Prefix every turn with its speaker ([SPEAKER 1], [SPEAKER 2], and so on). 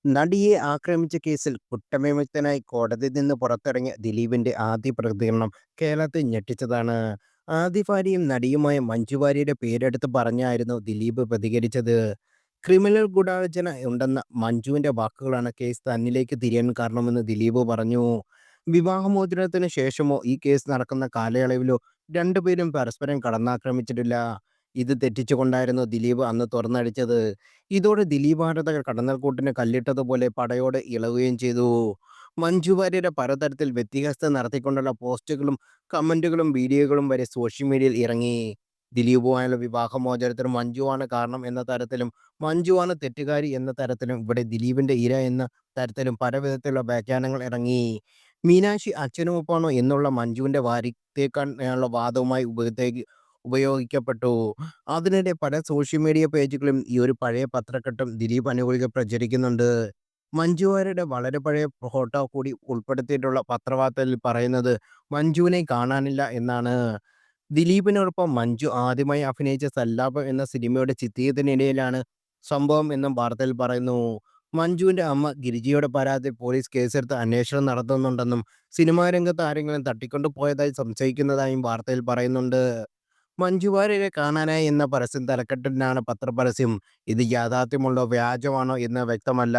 [SPEAKER 1] നടിയെ ആക്രമിച്ച കേസിൽ കുറ്റവിമുക്തനായി കോടതിയിൽ നിന്ന് പുറത്തിറങ്ങിയ ദിലീപിന്റെ ആദ്യ പ്രതികരണം കേരളത്തെ ഞെട്ടിച്ചതാണ്. ആദ്യ ഭാര്യയും നടിയുമായ മഞ്ജു വാര്യരുടെ പേരെടുത്ത് പറഞ്ഞായിരുന്നു ദിലീപ് പ്രതികരിച്ചത്. ക്രിമിനൽ ഗൂഢാലോചന ഉണ്ടെന്ന മഞ്ജുവിന്റെ വാക്കുകളാണ് കേസ് തന്നിലേക്ക് തിരിയാൻ കാരണമെന്ന് ദിലീപ് പറഞ്ഞു. വിവാഹമോചനത്തിന് ശേഷമോ ഈ കേസ് നടക്കുന്ന കാലയളവിലോ രണ്ടുപേരും പരസ്പരം കടന്നാക്രമിച്ചിട്ടില്ല. ഇത് തെറ്റിച്ചുകൊണ്ടായിരുന്നു ദിലീപ് അന്ന് തുറന്നടിച്ചത്. ഇതോടെ ദിലീപ് ആരാധകർ കടന്നൽക്കൂട്ടിന് കല്ലിട്ടതുപോലെ പടയോടെ ഇളകുകയും ചെയ്തു. മഞ്ജു വാര്യരെ പലതരത്തിൽ വ്യത്യസ്തത നടത്തിക്കൊണ്ടുള്ള പോസ്റ്റുകളും കമന്റുകളും വീഡിയോകളും വരെ സോഷ്യൽ മീഡിയയിൽ ഇറങ്ങി. ദിലീപുമായുള്ള വിവാഹമോചനത്തിന് മഞ്ജുവാണ് കാരണം എന്ന തരത്തിലും മഞ്ജുവാണ് തെറ്റുകാരി എന്ന തരത്തിലും ഇവിടെ ദിലീപിന്റെ ഇര എന്ന തരത്തിലും പല വിധത്തിലുള്ള വ്യാഖ്യാനങ്ങൾ ഇറങ്ങി. മീനാക്ഷി അച്ഛനുമൊപ്പാണോ എന്നുള്ള മഞ്ജുവിന്റെ വാരിത്തേക്കാനുള്ള വാദവുമായി ഉപയോഗിക്കപ്പെട്ടു. അതിനിടെ പല സോഷ്യൽ മീഡിയ പേജുകളും ഈ ഒരു പഴയ പത്രക്കെട്ടും ദിലീപ് അനുകൂലികൾ പ്രചരിക്കുന്നുണ്ട്. മഞ്ജു വാര്യരുടെ വളരെ പഴയ ഫോട്ടോ കൂടി ഉൾപ്പെടുത്തിയിട്ടുള്ള പത്രവാർത്തയിൽ പറയുന്നത് മഞ്ജുവിനെ കാണാനില്ല എന്നാണ്. ദിലീപിനോടൊപ്പം മഞ്ജു ആദ്യമായി അഭിനയിച്ച സല്ലാപം എന്ന സിനിമയുടെ ചിത്രീകരണത്തിനിടയിലാണ് സംഭവം എന്നും വാർത്തയിൽ പറയുന്നു. മഞ്ജുവിന്റെ അമ്മ ഗിരിജയുടെ പരാതിയിൽ പോലീസ് കേസെടുത്ത് അന്വേഷണം നടത്തുന്നുണ്ടെന്നും സിനിമാ രംഗത്ത് ആരെങ്കിലും തട്ടിക്കൊണ്ടു പോയതായി സംശയിക്കുന്നതായും വാർത്തയിൽ പറയുന്നുണ്ട്. മഞ്ജു വാര്യരെ കാണാനായി എന്ന പരസ്യം തലക്കെട്ടിലാണ് പത്രപരസ്യം. ഇത് യാഥാർത്ഥ്യമുള്ളോ വ്യാജമാണോ എന്ന് വ്യക്തമല്ല.